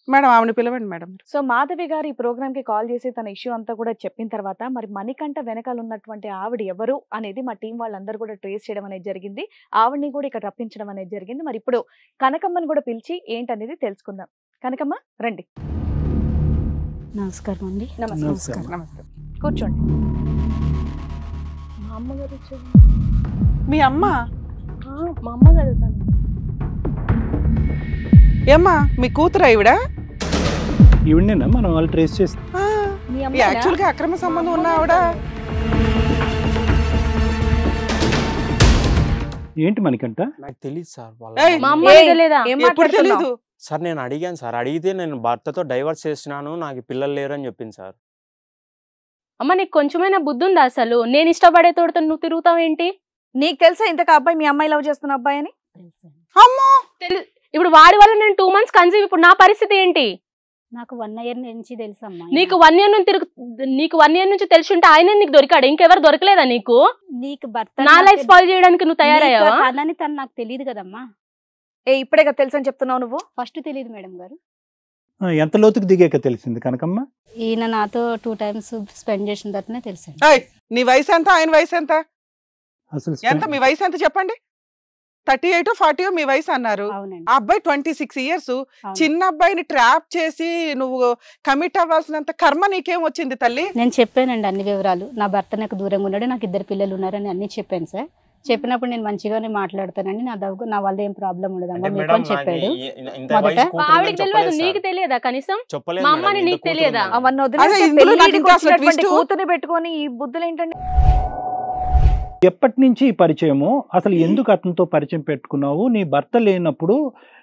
Madam ఆవిడ పిలవండి madam. So Madhavi గారు ఈ ప్రోగ్రామ్ కి కాల్ చేసి తన ఇష్యూ అంతా కూడా చెప్పిన తర్వాత మరి మణికంఠ వెనకాల ఉన్నటువంటి ఆవిడ ఎవరు అనేది మా టీం వాళ్ళందరూ కూడా ట్రేస్ చేయడం అనేది జరిగింది. ఆవిడని కూడా ఇక్కడ రప్పించడం అనేది జరిగింది. మరి ఇప్పుడు కనకమ్మని కూడా పిలిచి ఏంటనేది తెలుసుకుందాం. కనకమ్మ రండి. నమస్కారం అండి. నమస్కారం. నమస్తే. కూర్చోండి. మా అమ్మగారు వచ్చారు. మీ అమ్మ మా అమ్మగారు తను. ఏమ్మా మీ కూతురు ఈవిడ? ఈవిడేనా మనం వాళ్ళు ట్రేస్ చేస్తాం. మీ అమ్మ యాక్చువల్ గా అక్రమ సంబంధం ఉన్న ఆవిడ. ఏంటి మనకంట? నాకు తెలియదు సార్ ఏయ్, మా అమ్మ తెలియదా? ఏం ఎప్పుడు మాట్లాడుతున్నావు? తెలీదు? సార్ నేను అడిగాను సార్, అడిగితే నేను భర్తతో డైవర్స్ చేస్తున్నాను, నాకు పిల్లలు లేరు అని చెప్పింది సార్. అమ్మ నీకు కొంచెమైనా బుద్ధి ఉందా అసలు? నేను ఇష్టపడే తోడుతో నువ్వు తిరుగుతావేంటి? నీకు తెలుసా ఇంతకు అబ్బాయి మీ అమ్మాయి లవ్ చేస్తున్న అబ్బాయి అని? అమ్మో ఇప్పుడు వాడి వల్ల నేను 2 months కన్సీవ్. ఇప్పుడు నా పరిస్థితి ఏంటి? నాకు 1 year నుంచి తెలుసమ్మా. నీకు 1 year నీకు 1 year నుంచి తెలిసి ఉంటే ఆయన నీకు దొరికాడు, ఇంకెవరు దొరకలేదా నీకు? నీకు భర్త నా లైఫ్ స్పాయిల్ చేయడానికి నువ్వు తయారయ్యావా? అదని తను నాకు తెలియదు కదమ్మా. ఇప్పుడే కదా తెలుసు అని చెప్తున్నావు నువ్వు. ఫస్ట్ తెలియదు మేడం గారు. ఎంత లోతుకు దిగాక తెలిసింది కనకమ్మ? ఈయన నాతో 2 times స్పెండ్ చేసిన తర్వాతనే తెలిసింది. ఏయ్, నీ వయసు ఎంత, ఆయన వయసు ఎంత? అసలు ఎంత మీ వయసు ఎంత చెప్పండి? 38 40 మీ వయసు అన్నారు. అవునండి. ఆ అబ్బాయి 26 years. చిన్న అబ్బాయిని ట్రాప్ చేసి నువ్వు కమిట్ అవ్వాల్సినంత కర్మ నీకేం వచ్చింది తల్లి? నేను చెప్పానండి అన్ని వివరాలు. నా భర్త నాకు దూరంగా ఉన్నాడు, నాకు 2 పిల్లలు ఉన్నారని అన్ని చెప్పాను సార్. చెప్పినప్పుడు నేను మంచిగానే మాట్లాడతానండి, నా వల్ల ఏం ప్రాబ్లం ఉండదమ్మా మీకు అని చెప్పాడు. ఆవిడకి తెలియదు, నీకు తెలియదా కనీసం? మా అమ్మని నీకు తెలియదా? అవన్నీ అదే ఇందులో నాకు ఇంకా అసలు వదిలేసి twist. కూతుర్ని పెట్టుకొని ఈ బుద్ధులు ఏంటండి? ఎప్పటి నుంచి ఈ పరిచయము? అసలు ఎందుకు అతనితో పరిచయం పెట్టుకున్నావు? నీ భర్త లేనప్పుడు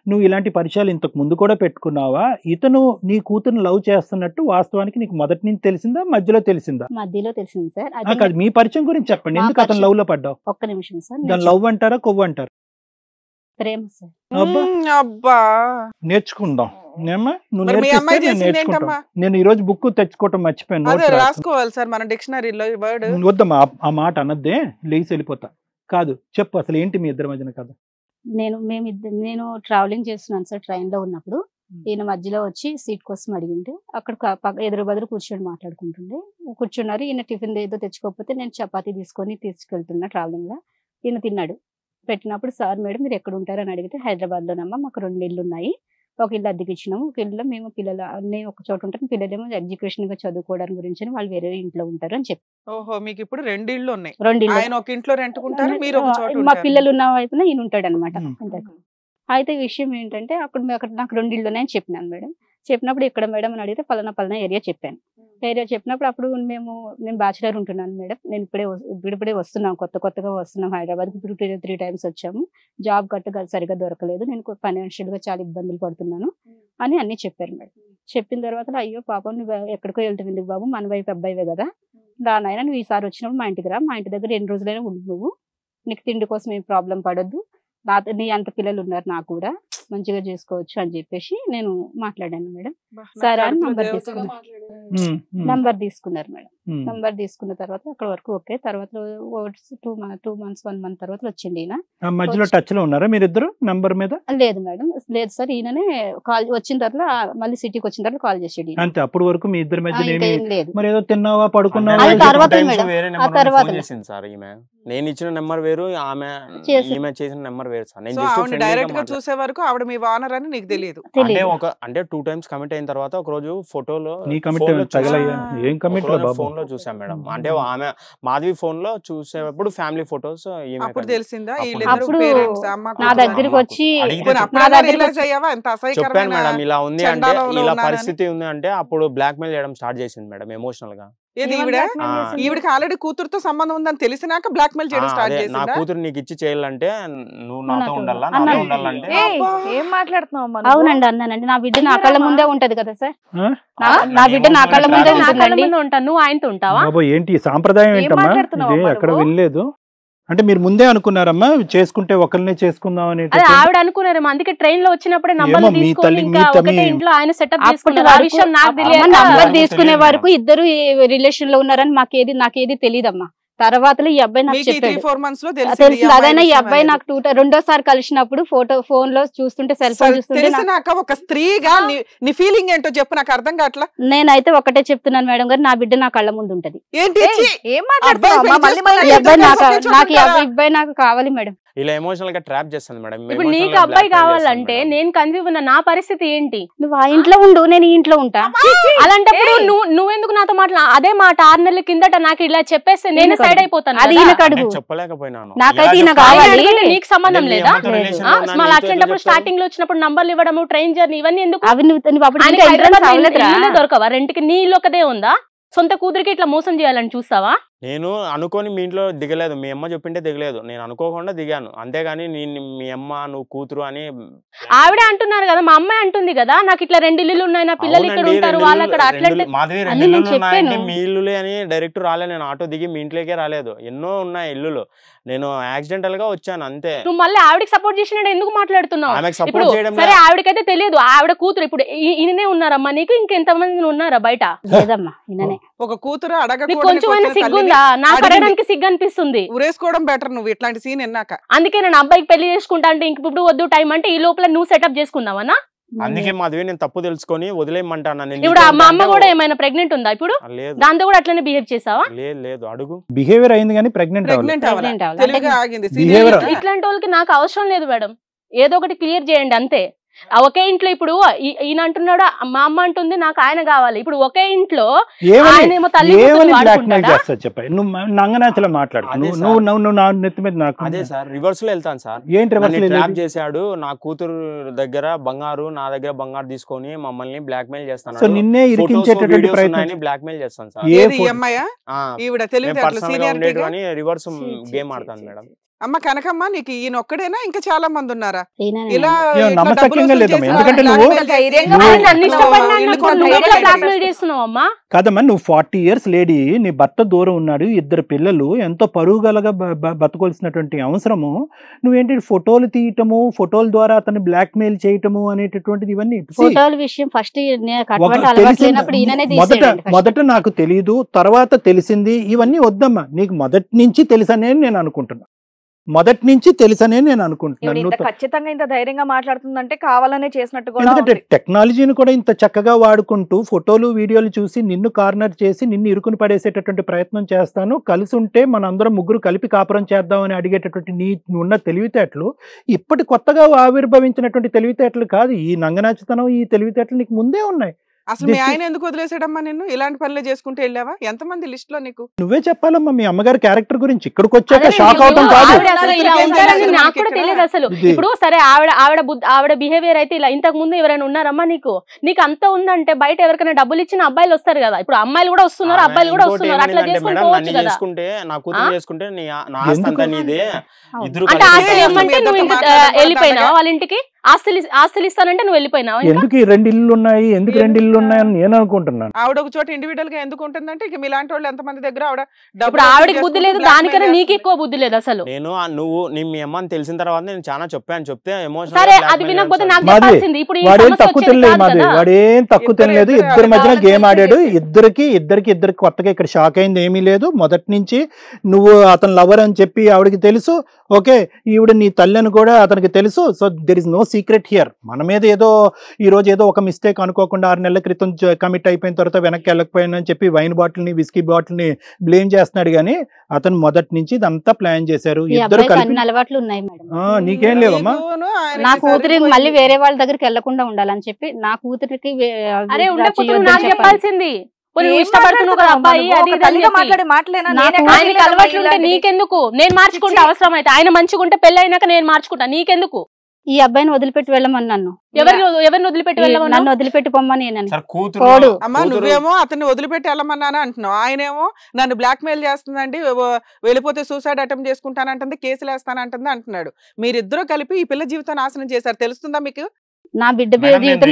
నువ్వు ఇలాంటి పరిచయాలు ఇంతకు ముందు కూడా పెట్టుకున్నావా? ఇతను నీ కూతురుని లవ్ చేస్తున్నట్టు వాస్తవానికి నీకు మొదటి నుంచి తెలిసిందా, మధ్యలో తెలిసిందా? మధ్యలో తెలిసింది సార్. అది మీ పరిచయం గురించి చెప్పండి. ఎందుకు అతను లవ్ లో పడ్డావు? ఒక్క నిమిషం సార్. దాని లవ్ అంటారా, కొవ్వు అంటారా? ప్రేమ సార్. అబ్బా, అబ్బా నేర్చుకుందాం. నువ్వు మరి మీ అమ్మాయి నేర్పిస్తే నేను చేసింది నేర్చుకుంటాను. ఏంటమ్మా? నేను ఈ రోజు బుక్ తెచ్చుకోవటం మర్చిపోయాను. అదే నోట్స్ రాసుకున్నాను. రాసుకోవాలి సార్ మన డిక్షనరీలో ఈ వర్డ్. వద్దమ్మా ఆ మాట అనద్దే, లేచి వెళ్ళిపోతా. కాదు చెప్పు, అసలు ఏంటి మీ ఇద్దరి మధ్యన కథ? నేను ట్రావెలింగ్ చేస్తున్నాను సార్. ట్రైన్ లో ఉన్నప్పుడు ఈయన మధ్యలో వచ్చి సీట్ కోసం అడిగింటే అక్కడ ఎదురు బదులు కూర్చొని మాట్లాడుకుంటుండే. కూర్చున్నారు. ఈయన టిఫిన్ ఏదో తెచ్చుకోకపోతే నేను చపాతీ తీసుకెళ్తున్నా ట్రావెలింగ్ లో. ఈయన తిన్నాడు. పెట్టినప్పుడు సార్ మేడం మీరు ఎక్కడ ఉంటారు అని అడిగితే హైదరాబాద్ లోనమ్మా, మాకు 2 ఇళ్ళు ఉన్నాయి, ఒక ఇల్లు అద్దెకి ఇచ్చినాము, ఒక ఇల్లులో మేము పిల్లలు అన్నీ ఒక చోట ఉంటారు, పిల్లలేమో ఎడ్యుకేషన్ గా చదువుకోవడానికి గురించి వాళ్ళు వేరే ఇంట్లో ఉంటారు అని చెప్పి. ఓహో, మీకు ఇప్పుడు 2 ఇళ్ళు ఉన్నాయి. 2 ఇళ్ళు. ఆయన ఒక ఇంట్లో రెంట్కుంటారు, మీరు ఒక చోట మా ఉంటారు. పిల్లలు ఉన్న వైపున ఈయన ఉంటాడు అనమాట. అయితే విషయం ఏంటంటే అక్కడ నాకు 2 ఇళ్ళు ఉన్నాయని చెప్పినాను మేడం. చెప్పినప్పుడు ఇక్కడ మేడం అని అడిగితే పలానా ఏరియా చెప్పాను. ఏరియా చెప్పినప్పుడు అప్పుడు నేను బ్యాచులర్ ఉంటున్నాను మేడం, నేను ఇప్పుడే వస్తున్నాం, కొత్తగా వస్తున్నాం హైదరాబాద్కి. ఇప్పుడు 3 times వచ్చాము, జాబ్ గట్టు సరిగా దొరకలేదు, నేను ఫైనాన్షియల్ గా చాలా ఇబ్బందులు పడుతున్నాను అని అన్ని చెప్పారు మేడం. చెప్పిన తర్వాత అయ్యో పాపం నువ్వు ఎక్కడికో వెళ్తుంది బాబు, మన వైపు అబ్బాయివే కదా, దానైనా నువ్వు ఈసారి వచ్చినప్పుడు మా ఇంటికి రా, మా ఇంటి దగ్గర 2 రోజులైనా ఉండు, నువ్వు నీకు తిండి కోసం ఏం ప్రాబ్లం పడొద్దు, నీ అంత పిల్లలు ఉన్నారు నాకు కూడా, మంచిగా చేసుకోవచ్చు అని చెప్పేసి నేను మాట్లాడాను మేడం. సరే అని నంబర్ తీసుకున్నారు మేడం. నంబర్ తీసుకున్న తర్వాత అక్కడ వరకు ఓకే. తర్వాత 2 months 1 month తర్వాత వచ్చింది ఈయన. మధ్యలో టచ్ లో ఉన్నారా మీరిద్దరు నంబర్ మీద? లేదు మేడం, లేదు సార్. ఈయననే కాల్ వచ్చిన తర్వాత మళ్ళీ సిటీకి వచ్చిన తర్వాత కాల్ చేసాడు. అంతే, అప్పటి వరకు మీ ఇద్దరి మధ్య లేదు. మరి ఏదో తిన్నావా పడుకున్నావా? సార్ ఈమె నేను ఇచ్చిన నెంబర్ వేరు, ఈమె చేసిన నెంబర్ వేరు సార్. నేను డైరెక్ట్ గా చూసే వరకు ఆవిడ మీ వానర్ అని నీకు తెలియదు. అంటే 2 times కమిట్ అయిన తర్వాత ఒక రోజు ఫోటోలో ఫోన్ లో చూసాం మేడం. అంటే ఆమె మాధవి ఫోన్ లో చూసేటప్పుడు ఫ్యామిలీ ఫోటోస్ అప్పుడు తెలిసిందా? నా దగ్గరికి వచ్చి చెప్పాను మేడం ఇలా ఉంది అంటే, ఇలా పరిస్థితి ఉంది అంటే అప్పుడు బ్లాక్ మెయిల్ చేయడం స్టార్ట్ చేసింది మేడం ఎమోషనల్ గా. ఈవిడికి ఆల్రెడీ కూతురుతో సంబంధం ఉందని తెలిసినాక బ్లాక్ మెయిల్ చేయడం స్టార్ట్ చేసింది. నా కూతురు నీకు ఇచ్చి చేయాలంటే నువ్వు నాతో ఉండాలా, నాతో ఉండాలంటే. ఏం మాట్లాడుతున్నావు? అవునండి అన్నానండి, నా బిడ్డ నా కళ్ళ ముందే ఉంటది కదా సార్, నా బిడ్డ నా కళ్ళ ముందే ఉంటాను, నువ్వు ఆయనతో ఉంటావా? ఏంటి సాంప్రదాయం ఏంటమ్మా? ఎక్కడ వెళ్ళలేదు అంటే మీరు ముందే అనుకున్నారమ్మా చేసుకుంటే ఒకరినే చేసుకుందాం అని? ఆవిడ అనుకున్నారు, అందుకే ట్రైన్ లో వచ్చినప్పుడే నంబర్ ఇంట్లో ఆయన సెటప్ చేసుకున్నారు. నంబర్ తీసుకునే వరకు ఇద్దరు రిలేషన్ లో ఉన్నారని నాకేది తెలియదమ్మా. తర్వాతలో ఈ అబ్బాయి నాకు చెప్పాడు 3-4 months లో తెలిసింది. అదైనా ఈ అబ్బాయి నాకు రెండోసారి కలిసినప్పుడు ఫోన్ లో చూస్తుంటే సెల్ ఫోన్ చూస్తుంటే తెలిసినాక ఒక స్త్రీగా నీ ఫీలింగ్ ఏంటో చెప్పు, నాకు అర్థం కావట్లా. నేనైతే ఒకటే చెప్తున్నాను మేడం గారు, నా బిడ్డ నా కళ్ళ ముందు ఉంటది. ఏంటి ఏం మాట్లాడుతున్నావు? ఈ అబ్బాయి నాకు కావాలి మేడం. ఇలా ఎమోషనల్ గా ట్రాప్ చేస్తాను మేడం. ఇప్పుడు నీకు అబ్బాయి కావాలంటే నేను కన్ఫ్యూజ్ ఉన్నా, నా పరిస్థితి ఏంటి? నువ్వు ఆ ఇంట్లో ఉండు, నేను ఈ ఇంట్లో ఉంటా. అలాంటప్పుడు నువ్వెందుకు నాతో అదే మాట 6 నెలల కిందట నాకు ఇలా చెప్పేస్తే నేను సైడ్ అయిపోతాను. అది ఈయనకు అడుగు, చెప్పలేకపోయినాను. నాకైతే ఈయన కావాలి. నీకు సంబంధం లేదా? మళ్ళీ అట్లాంటప్పుడు స్టార్టింగ్ లో వచ్చినప్పుడు నంబర్లు ఇవ్వడము, ట్రైన్ జర్నీ ఇవన్నీ ఎందుకు? అవి నువ్వు దొరకవా? రెంట్కి నీళ్ళు ఒకదే ఉందా? సొంత కూతురికి ఇట్లా మోసం చేయాలని చూస్తావా? నేను అనుకోని మీ ఇంట్లో దిగలేదు, మీ అమ్మ చెప్పింటే దిగలేదు, నేను అనుకోకుండా దిగాను అంతేగాని మీ అమ్మ నువ్వు కూతురు అని ఆవిడే అంటున్నారు కదా, మా అమ్మాయి అంటుంది కదా నాకు ఇట్లా 2 ఇల్లులు ఉన్నాయి, నా పిల్లలు ఇక్కడ ఉంటారు, వాళ్ళు అక్కడ అట్లంటే మాది 2 ఇల్లులు ఉన్నాయంటే మీ ఇల్లులే అని డైరెక్ట్ రాలేదు. నేను ఆటో దిగి మీ ఇంట్లోకే రాలేదు, ఎన్నో ఉన్నాయి ఇల్లులు. నేను యాక్సిడెంటల్ గా వచ్చాను అంతే. నువ్వు మళ్ళీ ఆవిడకి సపోర్ట్ చేసినట్టు ఎందుకు మాట్లాడుతున్నావు? ఇప్పుడు సరే ఆవిడకైతే తెలియదు, ఆవిడ కూతురు. ఇప్పుడు ఈయననే ఉన్నారమ్మా, నీకు ఇంకెంతమంది ఉన్నారా బయట? లేదమ్మా, ఈయననే. ఒక కూతురు కొంచెమైనా సిగ్గుందా? నాకు అడగడానికి సిగ్గు అనిపిస్తుంది. ఉరేసుకోవడం బెటర్ నువ్వు ఇట్లాంటి సీన్ ఎన్నాక. అందుకే నేను అబ్బాయికి పెళ్లి చేసుకుంటా అంటే ఇంక ఇప్పుడు వద్దు టైం అంటే ఈ లోపల నువ్వు సెటప్ చేసుకున్నావన్నా? అందుకే మాధవి నేను తప్పు తెలుసుకొని వదిలేయమంటాను. ఇప్పుడు మా అమ్మ కూడా ఏమైనా ప్రెగ్నెంట్ ఉందా ఇప్పుడు? దాంతో కూడా అట్లనే బిహేవ్ చేసావా? లేదు అడుగు. బిహేవియర్ అయింది కానీ ప్రెగ్నెంట్ ఇట్లాంటి వాళ్ళకి నాకు అవసరం లేదు మేడం, ఏదో ఒకటి క్లియర్ చేయండి అంతే. ఒకే ఇంట్లో ఇప్పుడు ఈయన అంటున్నాడు, మా అమ్మ అంటుంది నాకు ఆయన కావాలి. ఇప్పుడు ఒకే ఇంట్లో ఆయనేమో తల్లి నంగనాచలో మాట్లాడు. నెత్తి మీద నాకు అదే సార్ రివర్స్ లో వెళ్తాను సార్. ఏంటి ట్రాప్ చేశాడు? నా కూతురు దగ్గర బంగారు, నా దగ్గర బంగారు తీసుకొని మమ్మల్ని బ్లాక్ మెయిల్ చేస్తాను. సో నిన్నే ఇరికించేటటువంటి ప్రయత్నం బ్లాక్ మెయిల్ చేస్తాను సార్. రివర్స్ గేమ్ ఆడతాను మేడం. అమ్మ కనకమ్మ, నీకు ఈయన ఒక్కడేనా ఇంకా చాలా మంది ఉన్నారా? ఇలా నమ్మకంగా లేదమ్మా, ఎందుకంటే కాదమ్మా నువ్వు 40 years లేడీ, నీ భర్త దూరం ఉన్నాడు, 2 పిల్లలు, ఎంతో పరుగుగలగా బతకొల్సినటువంటి అవసరము నువ్వేంటి ఫోటోలు తీయటము, ఫోటోల ద్వారా అతన్ని బ్లాక్ మెయిల్ చేయటము అనేటటువంటిది ఇవన్నీ ఫోటోల విషయం ఫస్ట్ మొదట నాకు తెలియదు, తర్వాత తెలిసింది, ఇవన్నీ వద్దమ్మా. నీకు మొదటి నుంచి తెలుసనే నేను అనుకుంటున్నా, మొదటి నుంచి తెలుసనే నేను అనుకుంటున్నాను. ఖచ్చితంగా ఇంత ధైర్యంగా మాట్లాడుతుందంటే కావాలనే చేసినట్టు కూడా. ఎందుకంటే టెక్నాలజీని కూడా ఇంత చక్కగా వాడుకుంటూ ఫోటోలు వీడియోలు చూసి నిన్ను కార్నర్ చేసి నిన్ను ఇరుకుని పడేసేటటువంటి ప్రయత్నం చేస్తాను. కలిసి ఉంటే మనందరం ముగ్గురు కలిపి కాపురం చేద్దామని అడిగేటటువంటి నీ ఉన్న తెలివితేటలు ఇప్పటి కొత్తగా ఆవిర్భవించినటువంటి తెలివితేటలు కాదు. ఈ నంగనాచితనం, ఈ తెలివితేటలు నీకు ముందే ఉన్నాయి. అసలు మీ ఆయన ఎందుకు వదిలేసాడమ్మా నిన్ను? ఇలాంటి పనులు చేసుకుంటూ వెళ్ళావా? ఎంతమంది లిస్ట్ లో నీకు? నువ్వే చెప్పాలమ్మా మీ అమ్మగారి క్యారెక్టర్ గురించి. ఇక్కడికి వచ్చాక షాక్ అవడం కాదు. నాకు కూడా తెలియదు అసలు. ఇప్పుడు సరే ఆవిడ బిహేవియర్ అయితే ఇలా. ఇంతకు ముందు ఎవరైనా ఉన్నారమ్మా నీకు? నీకు అంత ఉందంటే బయట ఎవరికైనా డబ్బులు ఇచ్చిన అబ్బాయిలు వస్తారు కదా, ఇప్పుడు అమ్మాయిలు కూడా వస్తున్నారు, అబ్బాయిలు కూడా వస్తున్నారు. అట్లా చేసుకుంటే అంటే ఆస్తులు ఇవ్వమంటే నువ్వు వెళ్ళిపోయినావా వాళ్ళ ఇంటికి? ఆస్తులు ఇస్తానంటే నువ్వు వెళ్ళిపోయినావా? ఎందుకు 2 ఇల్లు ఉన్నాయి, ఎందుకు 2 ఇల్లు ఉన్నాయని నేను అనుకుంటున్నాను. ఆవిడ ఒక చోట ఇండివిడువల్ గా ఎందుకు ఉంటుందంటే ఇక మీలాంటి వాళ్ళు ఎంతమంది దగ్గర ఆవిడ ఇప్పుడు ఆవిడకి బుద్ధి లేదు, దానికన్నా నీకు ఎక్కువ బుద్ధి లేదు అసలు. నువ్వు మీ అమ్మని తెలిసిన తర్వాత నేను చాలా చెప్తే సరే అది వినకపోతే నాకు చెప్పాల్సింది. ఇప్పుడు వాడేం తక్కువ తెలియలేదు మాది, వాడేం తక్కువ తెలియలేదు. ఇద్దరి మధ్యన గేమ్ ఆడాడు. ఇద్దరికి కొత్తగా ఇక్కడ షాక్ అయింది ఏమీ లేదు. మొదటి నుంచి నువ్వు అతను లవర్ అని చెప్పి ఆవిడకి తెలుసు. ఓకే, ఈవిడ నీ తల్లి అని కూడా అతనికి తెలుసు. So there is no secret here. మన మీద ఏదో ఈ రోజు ఏదో ఒక మిస్టేక్ అనుకోకుండా 6 నెలల క్రితం కమిట్ అయిపోయిన తర్వాత వెనక్కి వెళ్ళకపోయానని చెప్పి వైన్ బాటిల్ని, విస్కీ బాటిల్ని బ్లేమ్ చేస్తున్నాడు. కానీ అతను మొదటి నుంచి ఇదంతా ప్లాన్ చేశారు. ఇద్దరు కలిపి అలవాట్లు ఉన్నాయి మేడం. నీకేం లేవమ్మా? నా కూతురికి మళ్ళీ వేరే వాళ్ళ దగ్గరికి వెళ్లకుండా ఉండాలని చెప్పి నా కూతురికి చెప్పాల్సింది. నీకెందుకు? నేను మార్చుకుంటా అవసరం అయితే. ఆయన మంచిగా ఉంటే పెళ్లి అయినాక నేను మార్చుకుంటా, నీకెందుకు? ఈ అబ్బాయిని వదిలిపెట్టి వెళ్ళమని నన్ను. ఎవరిని వదిలిపెట్టి వెళ్ళమని? నన్ను వదిలిపెట్టి పొమ్మని. అమ్మా నువ్వేమో అతన్ని వదిలిపెట్టి వెళ్ళమన్నానా అంటున్నావు, ఆయనేమో నన్ను బ్లాక్ మెయిల్ చేస్తుందండి, వెళ్ళిపోతే సూసైడ్ అటెంప్ట్ చేసుకుంటానంటుంది, కేసులు వేస్తానంటుంది అంటున్నాడు. మీరిద్దరూ కలిపి ఈ పిల్ల జీవితం నాశనం చేశారు. తెలుస్తుందా మీకు? నా బిడ్డ జీవితం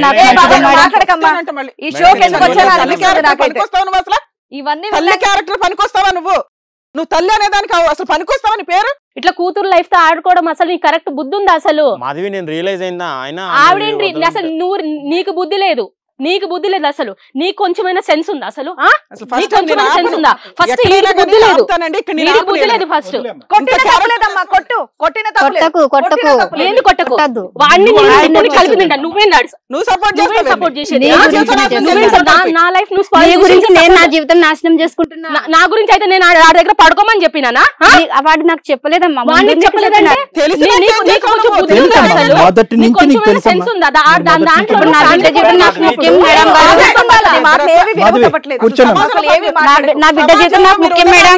ఇవన్నీ తల్లి క్యారెక్టర్ పనికొస్తావా? నువ్వు తల్లి అనేదానికి అసలు పనికొస్తావా? నీ పేరు ఇట్లా కూతురు లైఫ్ తో ఆడుకోవడం అసలు నీకు కరెక్ట్ బుద్ధి ఉందా అసలు? మాధవి నేను రియలైజ్ అయిందా? ఆవిడేంటి అసలు నీకు బుద్ధి లేదు. నీకు బుద్ధి లేదు అసలు, నీకు కొంచెమైనా సెన్స్ ఉందా అసలు? అసలు నీకు ఫస్ట్ కొంచెమైనా సెన్స్ ఉందా? ఫస్ట్ వీడికి బుద్ధి లేదు, వీడికి బుద్ధి లేదు. ఫస్ట్ కొట్టిన తప్పలేదమ్మా, కొట్టిన తప్పలేదు. కొట్టకు ఏంది కొట్టకు? వాడిని కలిపి తింటా. నువ్వేం నువ్వు సపోర్ట్ చేసేది? నీ గురించి నా లైఫ్ నువ్వు నీ స్పాయిల్ గురించి నేను నా జీవితం నాశనం చేసుకుంటున్నా. నా గురించి అయితే నేను ఆడ దగ్గర పడుకోమని చెప్పినానా? వాడు నాకు చెప్పలేదమ్మా. వాడిని చెప్పలేదంటే నీకు కొంచెం బుద్ధి ఉందా అసలు? మొదటి నీకు నుంచి నీకు కొంచెం సెన్స్ తెలుసమ్మా. ఉందా? దాంట్లో నా బిడ్డ జీవితం నాకు ముఖ్యం మేడం గారు. నా బిడ్డ జీవితం నాకు ముఖ్యం మేడం.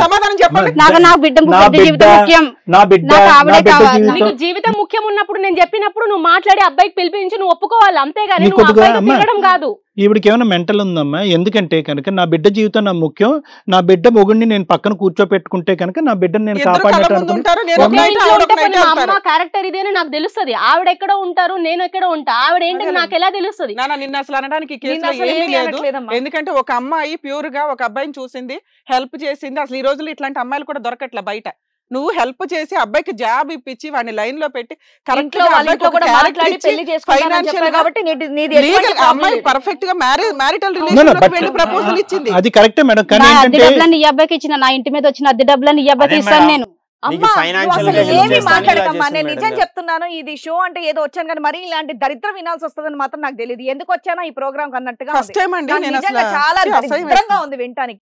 సమాధానం చెప్పండి. నాకు నా బిడ్డ జీవితం ముఖ్యం. నా బిడ్డ నాకు ఆవిడే నా బిడ్డ కావాలి. జీవితం నీకు జీవితం ముఖ్యం ఉన్నప్పుడు నేను చెప్పినప్పుడు నువ్వు మాట్లాడి అబ్బాయికి పిలిపించి నువ్వు ఒప్పుకోవాలి, అంతేగాని నీకు నువ్వు కొద్దిగా అబ్బాయితో అమ్మా. తిరగడం కాదు. ఈవిడికి ఏమైనా మెంటల్ ఉందమ్మా? ఎందుకంటే కనుక నా బిడ్డ జీవితం నా ముఖ్యం, నా బిడ్డ మొగుడిని నేను పక్కన కూర్చోపెట్టుకుంటే కనుక నా బిడ్డను నేను కాపాడినట్టు అనుకుని ఒకే ఇంట్లో ఉంటే పోనీ మా అమ్మ క్యారెక్టర్ ఇదేని నాకు తెలుస్తుంది. ఆవిడ ఎక్కడ ఉంటారు, నేను ఎక్కడ ఉంటా, ఆవిడ ఏంటి నాకు ఎలా తెలుస్తుంది? నిన్న అసలు అనడానికి కేసులో ఏమీ లేదు. ఎందుకంటే ఒక అమ్మాయి ప్యూర్ గా ఒక అబ్బాయిని చూసింది, హెల్ప్ చేసింది. అసలు ఈ రోజుల్లో ఇట్లాంటి అమ్మాయిలు కూడా దొరకట్లే బయట. నువ్వు హెల్ప్ చేసి అబ్బాయికి జాబ్ ఇప్పించి వాడిని లైన్ లో పెట్టి కరెక్ట్ గా అమ్మాయి పర్ఫెక్ట్ గా మ్యారిటల్ రిలేషన్ ప్రపోజల్ ఇచ్చింది. అది కరెక్టే మేడం. కానీ అద్దె డబ్బులని ఈ అబ్బాయికి ఇచ్చిన, నా ఇంటి మీద వచ్చిన అద్దె డబ్బులని ఈ అబ్బాయికి ఇస్తాను నేను. ఏమి మాట్లాడకమ్మా, నేను నిజం చెప్తున్నాను. ఇది షో అంటే ఏదో వచ్చాను కానీ మరి ఇలాంటి దరిద్రం వినాల్సి వస్తుందని మాత్రం నాకు తెలియదు. ఎందుకు వచ్చానో ఈ ప్రోగ్రామ్ అన్నట్టుగా ఫస్ట్ టైం అండి. చాలా దరిద్రంగా ఉంది వినటానికి.